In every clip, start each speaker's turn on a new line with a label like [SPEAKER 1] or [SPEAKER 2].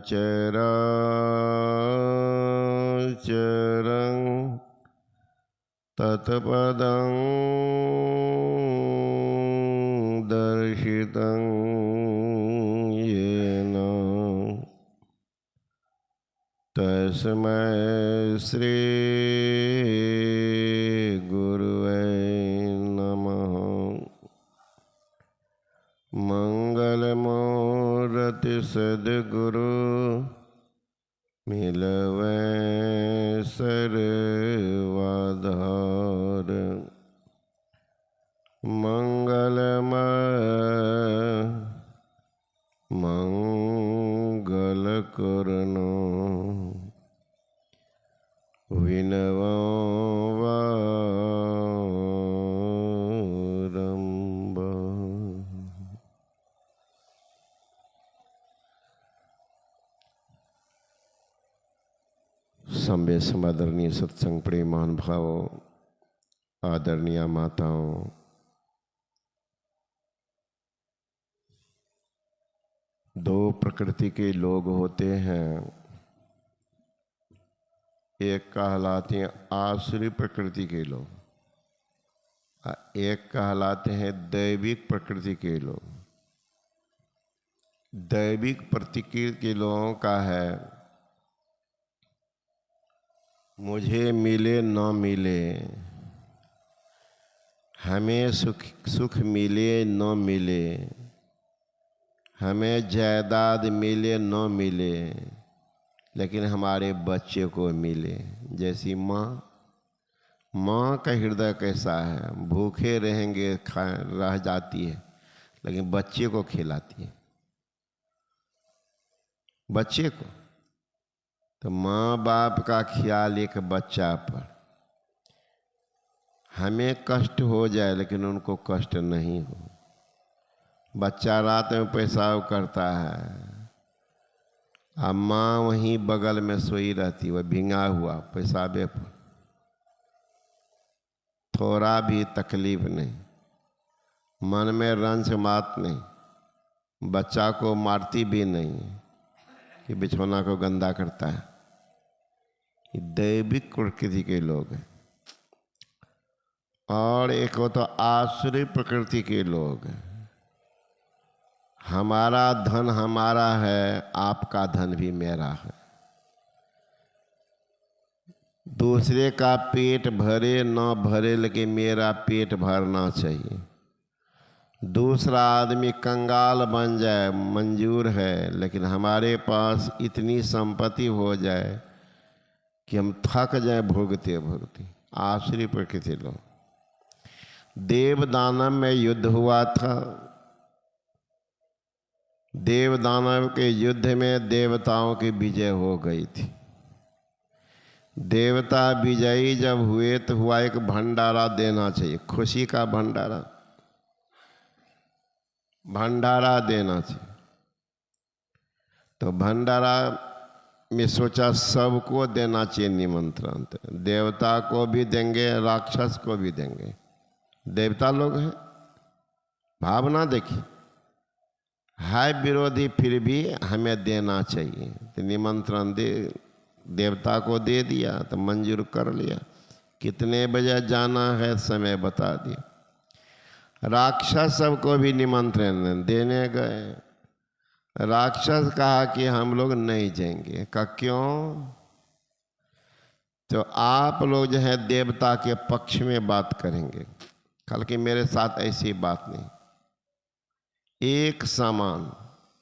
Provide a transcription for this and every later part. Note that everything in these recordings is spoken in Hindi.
[SPEAKER 1] चराचरं तत्पदं दर्शितं येन तस्मै श्री गुरुवे नमः। मंगलमूर्ति सद्गुरु मिलवे सर्वाधार। मंगल करनो विनवारंभ। सभ्य समादरणीय सत्संग प्रेमान भावों, आदरणीय माताओं, दो प्रकृति के लोग होते हैं। एक कहलाते हैं आसुरी प्रकृति के लोग, एक कहलाते हैं दैविक प्रकृति के लोग। दैविक प्रकृति के लोगों का है मुझे मिले न मिले, हमें सुख मिले न मिले, हमें जायदाद मिले न मिले, लेकिन हमारे बच्चे को मिले। जैसी माँ का हृदय कैसा है, भूखे रहेंगे रह जाती है, लेकिन बच्चे को खिलाती है। बच्चे को तो माँ बाप का ख्याल एक बच्चा पर। हमें कष्ट हो जाए लेकिन उनको कष्ट नहीं हो। बच्चा रात में पेशाब करता है, अब माँ वहीं बगल में सोई रहती, वह भींगा हुआ पेशाबे पर, थोड़ा भी तकलीफ नहीं, मन में रंज मात नहीं, बच्चा को मारती भी नहीं कि बिछौना को गंदा करता है। ये दैविक प्रकृति के लोग हैं। और एक हो तो आसुरी प्रकृति के लोग हैं। हमारा धन हमारा है, आपका धन भी मेरा है। दूसरे का पेट भरे न भरे, लेकिन मेरा पेट भरना चाहिए। दूसरा आदमी कंगाल बन जाए मंजूर है, लेकिन हमारे पास इतनी संपत्ति हो जाए कि हम थक जाए भोगते भोगते। आसुरी प्रकृति लोग। देव दानव में युद्ध हुआ था। देव दानव के युद्ध में देवताओं की विजय हो गई थी। देवता विजयी जब हुए तो हुआ एक भंडारा देना चाहिए, खुशी का भंडारा, भंडारा देना चाहिए। तो भंडारा में सोचा सबको देना चाहिए निमंत्रण। देवता को भी देंगे, राक्षस को भी देंगे। देवता लोग हैं, भावना देखिए, है विरोधी फिर भी हमें देना चाहिए। तो निमंत्रण देवता को दे दिया, तो मंजूर कर लिया। कितने बजे जाना है समय बता दिया। राक्षस सबको भी निमंत्रण देने गए। राक्षस कहा कि हम लोग नहीं जाएंगे। कहा क्यों? तो आप लोग जो है देवता के पक्ष में बात करेंगे, कल कि मेरे साथ ऐसी बात नहीं, एक समान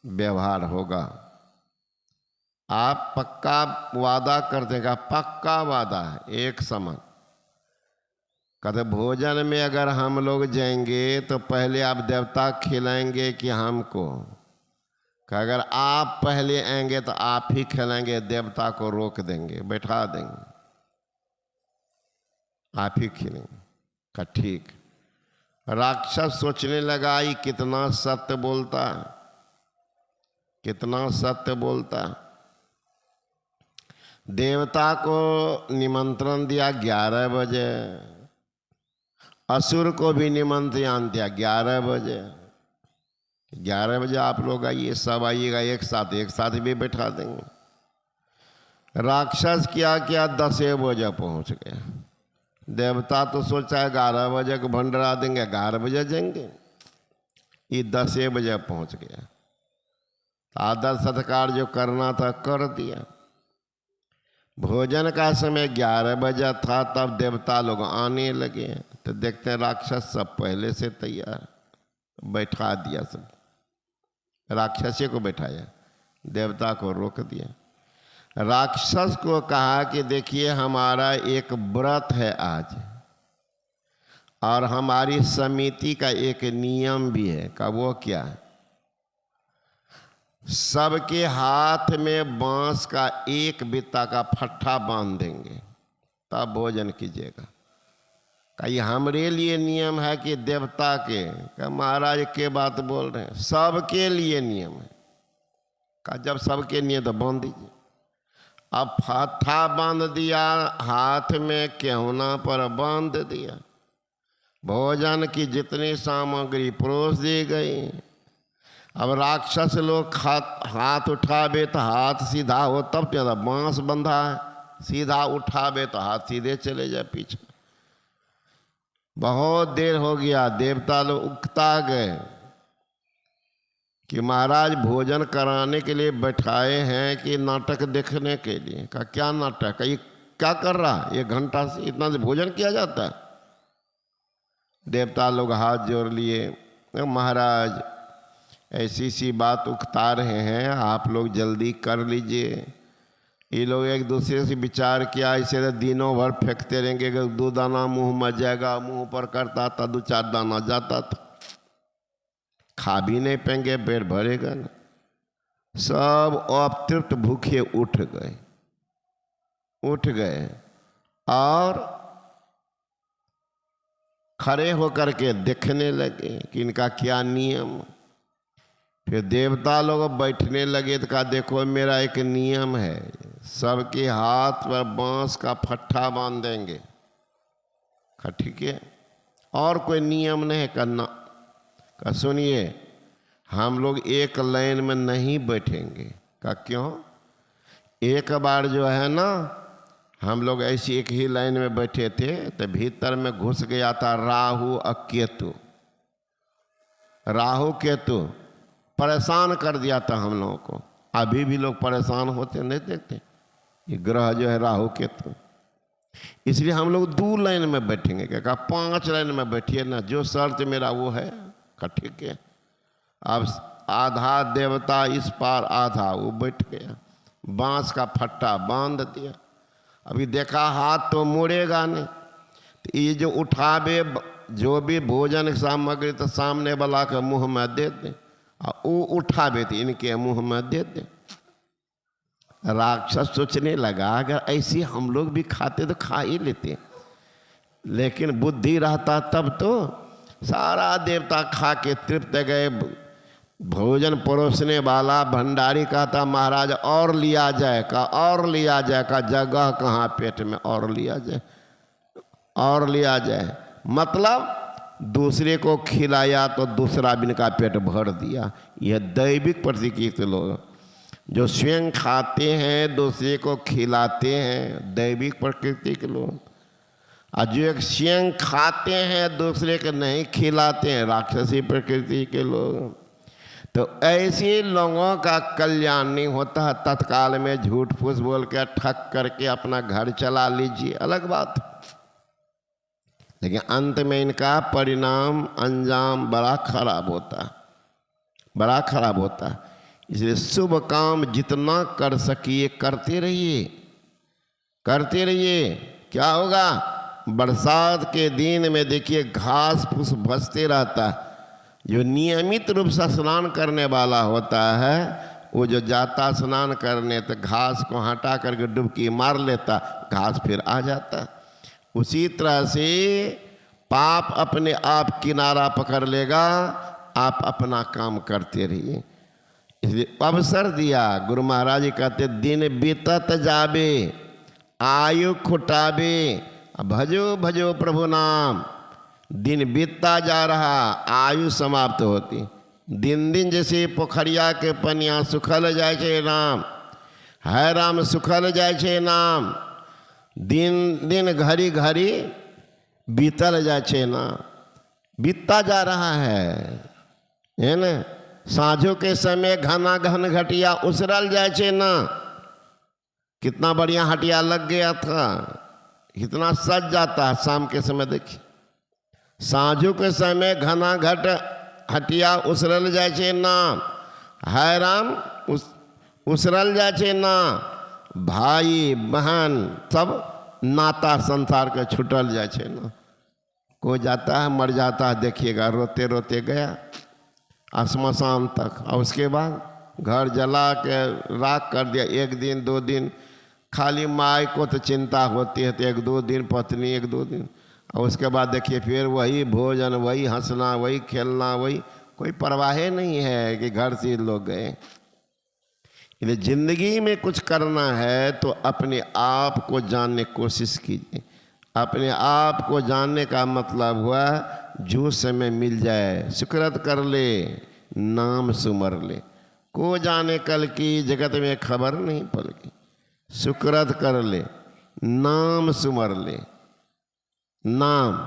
[SPEAKER 1] व्यवहार होगा। आप पक्का वादा कर देगा, पक्का वादा है, एक समान। कहते भोजन में अगर हम लोग जाएंगे तो पहले आप देवता खिलाएंगे कि हमको? कि अगर आप पहले आएंगे तो आप ही खिलाएंगे, देवता को रोक देंगे, बैठा देंगे, आप ही खिलाएंगे। का ठीक। राक्षस सोचने लगा ये कितना सत्य बोलता है, कितना सत्य था। देवता को निमंत्रण दिया 11 बजे, असुर को भी निमंत्रण दिया 11 बजे 11 बजे आप लोग आइए, सब आइएगा एक साथ भी बैठा देंगे। राक्षस क्या किया, 10 बजे पहुंच गया। देवता तो सोचा 11 बजे को भंडारा देंगे, 11 बजे जाएंगे, ये 10 बजे पहुंच गया। आदर सत्कार जो करना था कर दिया। भोजन का समय 11 बजे था, तब देवता लोग आने लगे तो देखते हैं राक्षस सब पहले से तैयार, बैठा दिया। सब राक्षसी को बैठाया, देवता को रोक दिया। राक्षस को कहा कि देखिए हमारा एक व्रत है आज, और हमारी समिति का एक नियम भी है। का वो क्या? सबके हाथ में बांस का एक बित्ता का फट्ठा बांध देंगे, तब भोजन कीजिएगा। का ये हमारे लिए नियम है कि देवता के? का महाराज के बात बोल रहे हैं, सबके लिए नियम है। का जब सबके नियम तो बांध दीजिए। अब फट्ठा बांध दिया, हाथ में केहुना पर बांध दिया। भोजन की जितनी सामग्री परोस दी गई। अब राक्षस लोग हाथ उठावे तो हाथ सीधा हो, तब तो बांस बंधा है, सीधा उठावे तो हाथ सीधे चले जाए पीछे। बहुत देर हो गया, देवता लोग उकता गए कि महाराज भोजन कराने के लिए बैठाए हैं कि नाटक देखने के लिए? का क्या नाटक? ये क्या कर रहा? 1 घंटा से इतना से भोजन किया जाता है? देवता लोग हाथ जोड़ लिए, महाराज ऐसी सी बात उकता रहे हैं, आप लोग जल्दी कर लीजिए। ये लोग एक दूसरे से विचार किया, इसे तो दिनों भर फेंकते रहेंगे, 2 दाना मुंह में जाएगा, मुंह पर करता था 2-4 दाना जाता था, खा भी नहीं पाएंगे, पेट भरेगा ना। सब अतृप्त भूखे उठ गए और खड़े होकर के देखने लगे कि इनका क्या नियम। फिर देवता लोग बैठने लगे तो कहा देखो मेरा एक नियम है, सबके हाथ पर बांस का फट्ठा बांध देंगे। कहा ठीक है, और कोई नियम नहीं करना। कहा सुनिए, हम लोग एक लाइन में नहीं बैठेंगे। कहा क्यों? एक बार जो है ना, हम लोग ऐसी एक ही लाइन में बैठे थे तो भीतर में घुस गया था राहु और केतु। राहु केतु परेशान कर दिया था हम लोगों को। अभी भी लोग परेशान होते नहीं देखते, ये ग्रह जो है राहु केतु। इसलिए हम लोग 2 लाइन में बैठेंगे। क्या कहा 5 लाइन में बैठिए ना, जो शर्त मेरा वो है। कहा ठीक है। अब आधा देवता इस पार, आधा वो बैठ गया, बांस का फट्टा बांध दिया। अभी देखा हाथ तो मुड़ेगा नहीं, तो ये जो उठावे जो भी भोजन सामग्री तो सामने वाला के मुंह में दे दे, और वो उठावे तो इनके मुंह में दे दे। राक्षस सोचने लगा अगर ऐसे हम लोग भी खाते तो खा ही लेते, लेकिन बुद्धि रहता तब तो। सारा देवता खा के तृप्त गए। भोजन परोसने वाला भंडारी कहता महाराज और लिया जाए। का और लिया जाए? का जगह कहाँ पेट में और लिया जाए? और लिया जाए मतलब दूसरे को खिलाया तो दूसरा भी इनका पेट भर दिया। यह दैविक प्रकृति लोग जो स्वयं खाते हैं दूसरे को खिलाते हैं, दैविक प्रकृति के लोग। और जो एक स्वयं खाते हैं दूसरे को नहीं खिलाते हैं, राक्षसी प्रकृति के लोग। तो ऐसे लोगों का कल्याण नहीं होता। तत्काल में झूठ फूस बोल के ठग करके अपना घर चला लीजिए, अलग बात, लेकिन अंत में इनका परिणाम अंजाम बड़ा खराब होता, बड़ा खराब होता। इसलिए शुभ काम जितना कर सकिए करते रहिए, करते रहिए। क्या होगा? बरसात के दिन में देखिए घास फूस बचते रहता है। जो नियमित रूप से स्नान करने वाला होता है वो जो जाता स्नान करने तो घास को हटा करके डुबकी मार लेता, घास फिर आ जाता। उसी तरह से पाप अपने आप किनारा पकड़ लेगा, आप अपना काम करते रहिए। इसलिए अवसर दिया। गुरु महाराज जी कहते दिन बीतत जाबे आयु खुटाबे, भजो भजो प्रभु नाम। दिन बीतता जा रहा, आयु समाप्त होती, दिन दिन जैसे पोखरिया के पनिया सुखल जाए छे राम, है राम सुखल जाए छे नाम, दिन दिन घड़ी घड़ी बीतल जाए छे ना, बीतता जा रहा है ना। साँझों के समय घना घन घटिया उसरल जाए छे ना। कितना बढ़िया हटिया लग गया था, इतना सज जाता है शाम के समय। देखिए साँझों के समय घना घट हटिया उसरल जाए छे ना, है राम उसरल जाए छे ना। भाई बहन सब नाता संसार के छूटल जाए छे ना। कोई जाता है मर जाता है, देखिएगा रोते रोते गया श्मशान तक, और उसके बाद घर जला के राख कर दिया। एक दिन 2 दिन खाली माई को तो चिंता होती है, तो 1-2 दिन पत्नी 1-2 दिन, और उसके बाद देखिए फिर वही भोजन, वही हंसना, वही खेलना, वही कोई परवाह नहीं है कि घर से लोग गए। इसलिए जिंदगी में कुछ करना है तो अपने आप को जानने की कोशिश कीजिए। अपने आप को जानने का मतलब हुआ जो समय मिल जाए सुकृत कर ले, नाम सुमर ले। को जाने कल की जगत में खबर नहीं पल की, सुकृत कर ले, नाम सुमर ले। नाम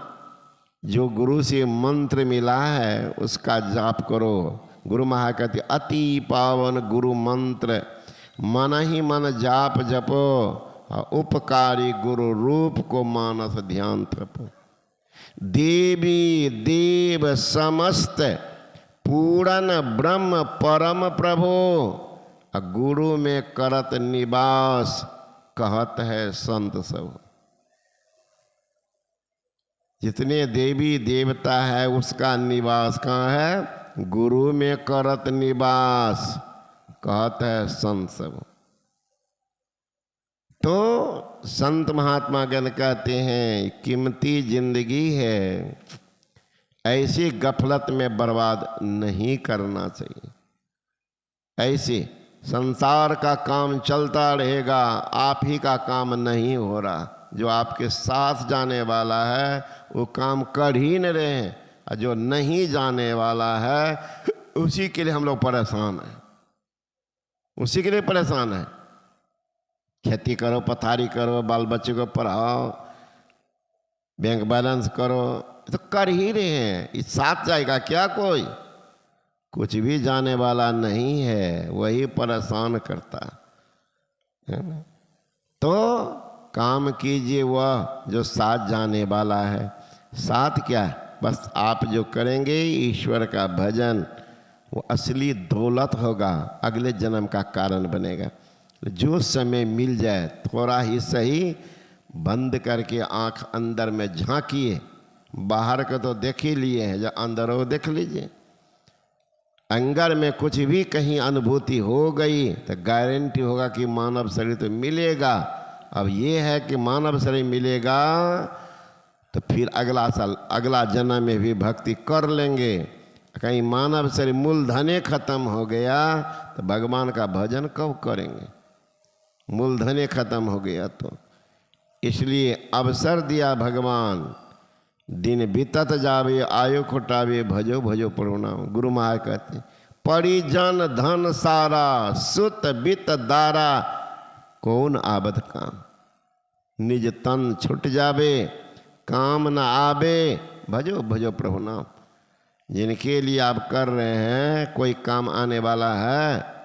[SPEAKER 1] जो गुरु से मंत्र मिला है उसका जाप करो। गुरु महा कहते अति पावन गुरु मंत्र, मन ही मन जाप जपो, उपकारी गुरु रूप को मानस ध्यान तपो। देवी देव समस्त पूर्ण ब्रह्म परम प्रभो, गुरु में करत निवास कहत है संत सब। जितने देवी देवता है उसका निवास कहाँ है? गुरु में करत निवास कहत है संत सब। तो संत महात्मा गण कहते हैं कीमती जिंदगी है, ऐसी गफलत में बर्बाद नहीं करना चाहिए। ऐसे संसार का काम चलता रहेगा, आप ही का काम नहीं हो रहा। जो आपके साथ जाने वाला है वो काम कर ही नहीं रहे हैं, और जो नहीं जाने वाला है उसी के लिए हम लोग परेशान हैं, उसी के लिए परेशान है। खेती करो, पथारी करो, बाल बच्चे को पढ़ाओ, बैंक बैलेंस करो, तो कर ही रहे हैं। इस साथ जाएगा क्या कोई? कुछ भी जाने वाला नहीं है, वही परेशान करता है ना। तो काम कीजिए वह जो साथ जाने वाला है। साथ क्या है? बस आप जो करेंगे ईश्वर का भजन, वो असली दौलत होगा, अगले जन्म का कारण बनेगा। जो समय मिल जाए थोड़ा ही सही, बंद करके आंख अंदर में झांकिए। बाहर का तो देख ही लिए हैं, जो अंदर वो देख लीजिए। अंदर में कुछ भी कहीं अनुभूति हो गई तो गारंटी होगा कि मानव शरीर तो मिलेगा। अब ये है कि मानव शरीर मिलेगा तो फिर अगला साल अगला जन्म में भी भक्ति कर लेंगे। कहीं मानव शरीर मूलधने खत्म हो गया तो भगवान का भजन कब करेंगे? मूलधने खत्म हो गया तो। इसलिए अवसर दिया भगवान, दिन बीतत जावे आयु खुटावे, भजो भजो प्रणाम। गुरु महाराज कहते परिजन धन सारा, सुत बित दारा, कौन आबद काम। निज तन छुट जावे, काम न आवे, भजो भजो प्रभु नाम। जिनके लिए आप कर रहे हैं कोई काम आने वाला है?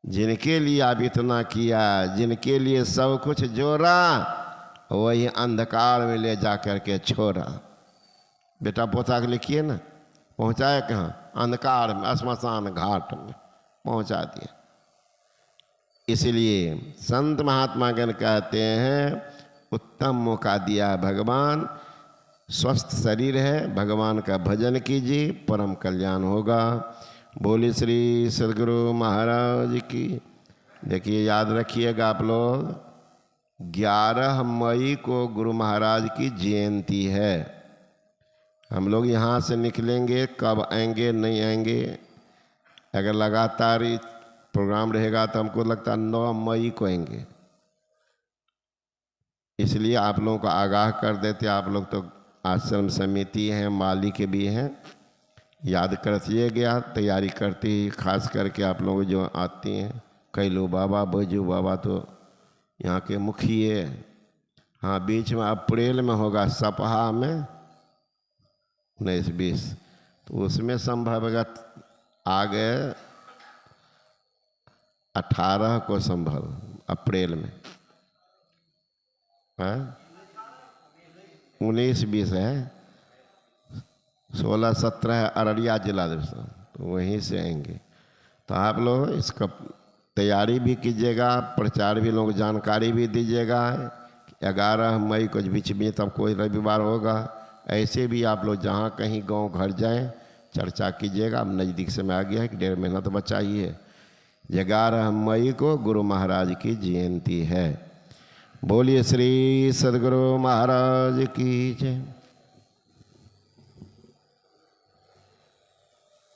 [SPEAKER 1] जिनके लिए आप इतना किया, जिनके लिए सब कुछ जोड़ा, वही अंधकार में ले जा कर के छोड़ा। बेटा पोता के लिखिए ना, पहुँचाए कहाँ? अंधकार में, श्मशान घाट में पहुँचा दिया। इसलिए संत महात्मा गण कहते हैं उत्तम मौका दिया भगवान। स्वस्थ शरीर है, भगवान का भजन कीजिए, परम कल्याण होगा। बोली श्री सदगुरु महाराज की। देखिए याद रखिएगा आप लोग, 11 मई को गुरु महाराज की जयंती है। हम लोग यहाँ से निकलेंगे, कब आएंगे नहीं आएंगे, अगर लगातार प्रोग्राम रहेगा तो हमको लगता है 9 मई को आएंगे। इसलिए आप लोगों को आगाह कर देते। आप लोग तो आश्रम समिति हैं, मालिक भी हैं, याद करती गया, तैयारी करती, खास करके आप लोग जो आती हैं कैलू बाबा, बैजू बाबा तो यहाँ के मुखिए। हाँ, बीच में अप्रैल में होगा सपहा में 19-20, तो उसमें संभवतः आ गए 18 को संभव अप्रैल में है, 19-20 है, 16-17 है अररिया जिला दिवस, तो वहीं से आएंगे। तो आप लोग इसका तैयारी भी कीजिएगा, प्रचार भी लोग जानकारी भी दीजिएगा। 11 मई को बीच में तब कोई रविवार होगा, ऐसे भी आप लोग जहाँ कहीं गांव घर जाएं चर्चा कीजिएगा। अब नज़दीक समय आ गया है कि 1.5 महीना तो बचा ही है। 11 मई को गुरु महाराज की जयंती है। बोलिए श्री सद्गुरु महाराज की जय।